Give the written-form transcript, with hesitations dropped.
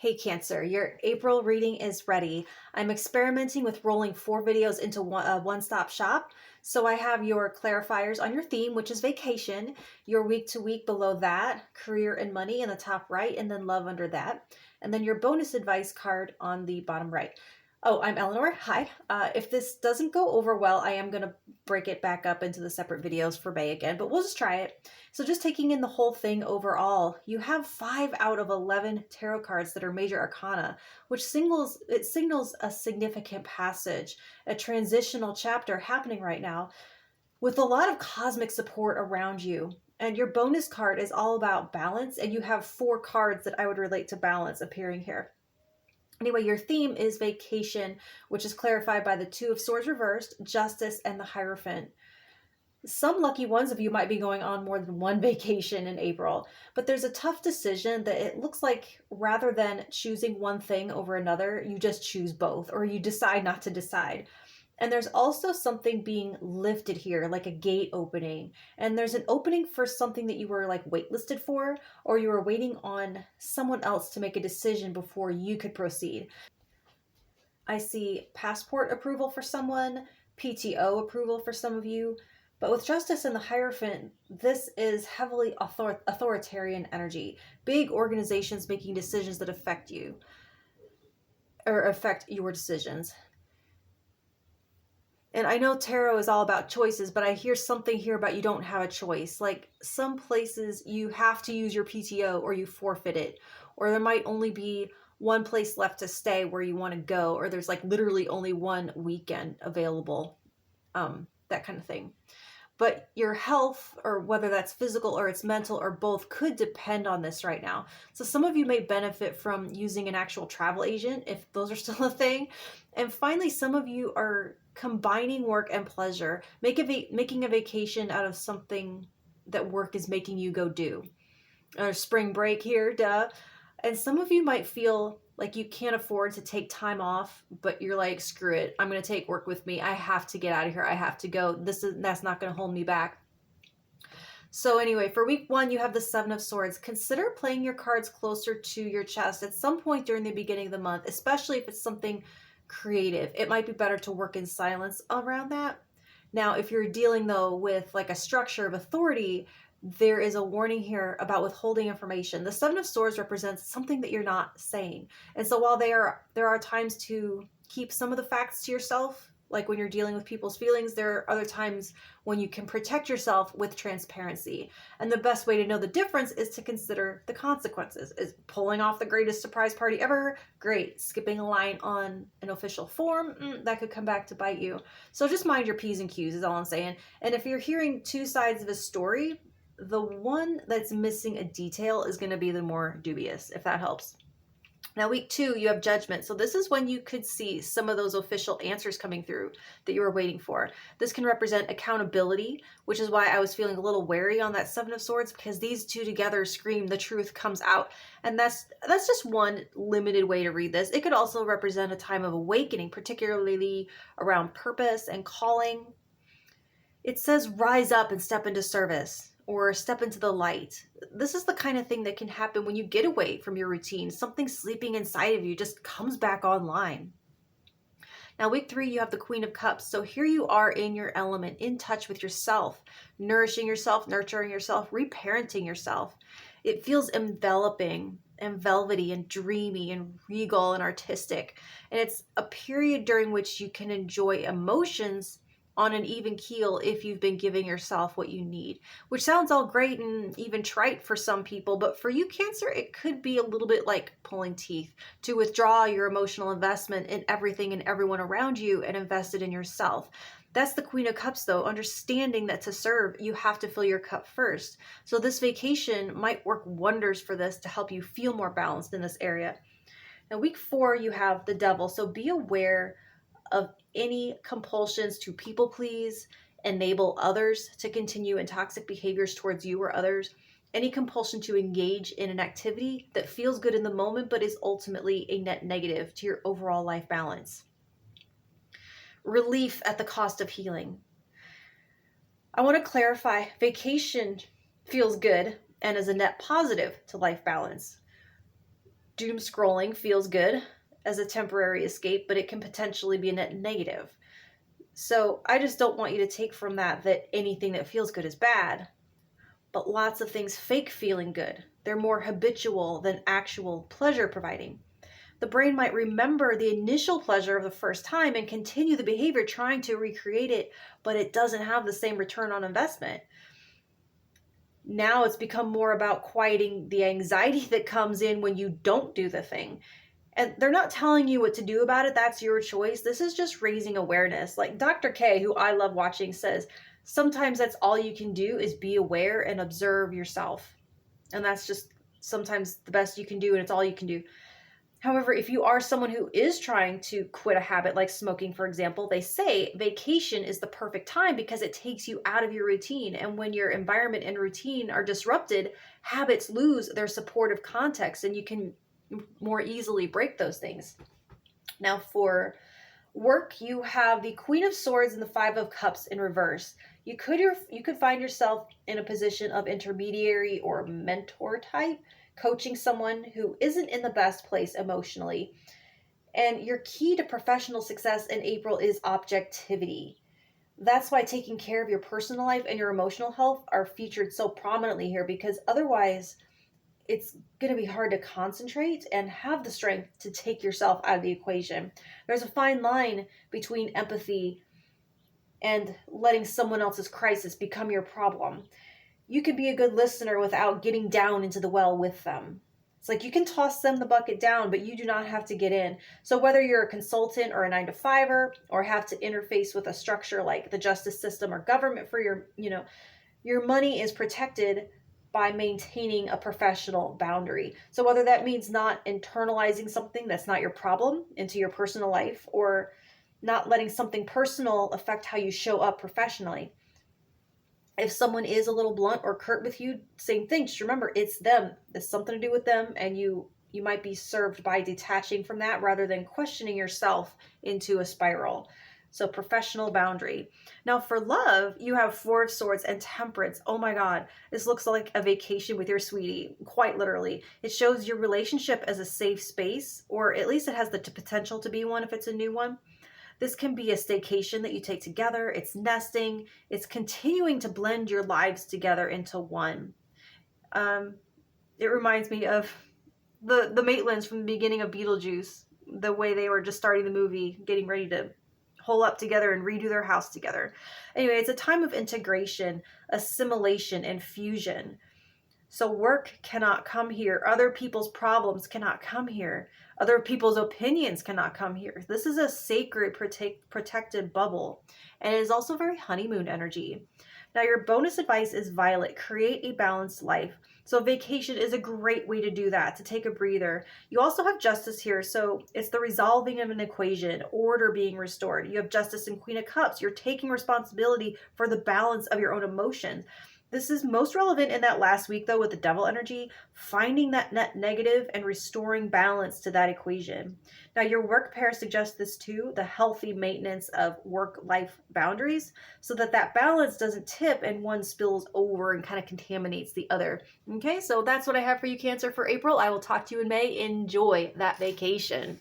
Hey Cancer, your April reading is ready. I'm experimenting with rolling 4 videos into a one-stop shop. So I have your clarifiers on your theme, which is vacation, your week to week below that, career and money in the top right, and then love under that. And then your bonus advice card on the bottom right. Oh, I'm Eleanor. Hi. If this doesn't go over well, I am going to break it back up into the separate videos for May again, but we'll just try it. So just taking in the whole thing overall, you have 5 out of 11 tarot cards that are major arcana, which signals a significant passage, a transitional chapter happening right now with a lot of cosmic support around you. And your bonus card is all about balance, and you have 4 cards that I would relate to balance appearing here. Anyway, your theme is vacation, which is clarified by the 2 of Swords reversed, Justice, and the Hierophant. Some lucky ones of you might be going on more than one vacation in April, but there's a tough decision that it looks like rather than choosing one thing over another, you just choose both, or you decide not to decide. And there's also something being lifted here, like a gate opening. And there's an opening for something that you were like waitlisted for, or you were waiting on someone else to make a decision before you could proceed. I see passport approval for someone, PTO approval for some of you, but with Justice and the Hierophant, this is heavily authoritarian energy. Big organizations making decisions that affect you, or affect your decisions. And I know tarot is all about choices, but I hear something here about you don't have a choice. Like some places you have to use your PTO or you forfeit it. Or there might only be one place left to stay where you want to go. Or there's like literally only one weekend available. That kind of thing. But your health, or whether that's physical or it's mental or both, could depend on this right now. So some of you may benefit from using an actual travel agent if those are still a thing. And finally, some of you are combining work and pleasure, making a vacation out of something that work is making you go do. Or spring break here, duh. And some of you might feel like you can't afford to take time off, but you're like, screw it, I'm going to take work with me. I have to get out of here. I have to go. That's not going to hold me back. So anyway, for week 1, you have the 7 of Swords. Consider playing your cards closer to your chest at some point during the beginning of the month, especially if it's something creative. It might be better to work in silence around that. Now, if you're dealing though with like a structure of authority, there is a warning here about withholding information. The 7 of Swords represents something that you're not saying. And so while there are times to keep some of the facts to yourself, like when you're dealing with people's feelings, there are other times when you can protect yourself with transparency. And the best way to know the difference is to consider the consequences. Is pulling off the greatest surprise party ever? Great. Skipping a line on an official form? That could come back to bite you. So just mind your P's and Q's is all I'm saying. And if you're hearing 2 sides of a story, the one that's missing a detail is going to be the more dubious, if that helps. Now, week 2, you have Judgment. So this is when you could see some of those official answers coming through that you were waiting for. This can represent accountability, which is why I was feeling a little wary on that 7 of Swords, because these 2 together scream the truth comes out. And that's just one limited way to read this. It could also represent a time of awakening, particularly around purpose and calling. It says rise up and step into service, or step into the light. This is the kind of thing that can happen when you get away from your routine. Something sleeping inside of you just comes back online. Now, week 3, you have the Queen of Cups. So here you are in your element, in touch with yourself, nourishing yourself, nurturing yourself, reparenting yourself. It feels enveloping and velvety and dreamy and regal and artistic. And it's a period during which you can enjoy emotions on an even keel if you've been giving yourself what you need, which sounds all great and even trite for some people, but for you, Cancer, it could be a little bit like pulling teeth to withdraw your emotional investment in everything and everyone around you and invest it in yourself. That's the Queen of Cups, though, understanding that to serve, you have to fill your cup first. So this vacation might work wonders for this to help you feel more balanced in this area. Now, week 4, you have the Devil. So be aware of any compulsions to people please, enable others to continue in toxic behaviors towards you or others, any compulsion to engage in an activity that feels good in the moment but is ultimately a net negative to your overall life balance. Relief at the cost of healing. I want to clarify, vacation feels good and is a net positive to life balance. doom scrolling feels good as a temporary escape, but it can potentially be a net negative. So I just don't want you to take from that anything that feels good is bad, but lots of things fake feeling good. They're more habitual than actual pleasure providing. The brain might remember the initial pleasure of the first time and continue the behavior trying to recreate it, but it doesn't have the same return on investment. Now it's become more about quieting the anxiety that comes in when you don't do the thing. And they're not telling you what to do about it. That's your choice. This is just raising awareness. Like Dr. K, who I love watching, says, sometimes that's all you can do is be aware and observe yourself. And that's just sometimes the best you can do, and it's all you can do. However, if you are someone who is trying to quit a habit like smoking, for example, they say vacation is the perfect time because it takes you out of your routine. And when your environment and routine are disrupted, habits lose their supportive context and you can more easily break those things. Now for work, you have the Queen of Swords and the Five of Cups in reverse. You could find yourself in a position of intermediary or mentor type, coaching someone who isn't in the best place emotionally. And your key to professional success in April is objectivity. That's why taking care of your personal life and your emotional health are featured so prominently here, because otherwise it's going to be hard to concentrate and have the strength to take yourself out of the equation. There's a fine line between empathy and letting someone else's crisis become your problem. You can be a good listener without getting down into the well with them. It's like you can toss them the bucket down, but you do not have to get in. So whether you're a consultant or a 9-to-5er or have to interface with a structure like the justice system or government for your money is protected by maintaining a professional boundary. So whether that means not internalizing something that's not your problem into your personal life, or not letting something personal affect how you show up professionally. If someone is a little blunt or curt with you, same thing. Just remember, it's them. It's something to do with them, and you might be served by detaching from that rather than questioning yourself into a spiral. So professional boundary. Now for love, you have Four of Swords and Temperance. Oh my God, this looks like a vacation with your sweetie, quite literally. It shows your relationship as a safe space, or at least it has the potential to be one if it's a new one. This can be a staycation that you take together. It's nesting. It's continuing to blend your lives together into one. It reminds me of the Maitlands from the beginning of Beetlejuice, the way they were just starting the movie, getting ready to hole up together and redo their house together. Anyway, it's a time of integration, assimilation, and fusion. So work cannot come here. Other people's problems cannot come here. Other people's opinions cannot come here. This is a sacred, protected bubble. And it is also very honeymoon energy. Now, your bonus advice is Violet. Create a balanced life. So vacation is a great way to do that, to take a breather. You also have Justice here. So it's the resolving of an equation, order being restored. You have Justice and Queen of Cups. You're taking responsibility for the balance of your own emotions. This is most relevant in that last week, though, with the Devil energy, finding that net negative and restoring balance to that equation. Now, your work pair suggests this too, the healthy maintenance of work-life boundaries, so that that balance doesn't tip and one spills over and kind of contaminates the other. Okay, so that's what I have for you, Cancer, for April. I will talk to you in May. Enjoy that vacation.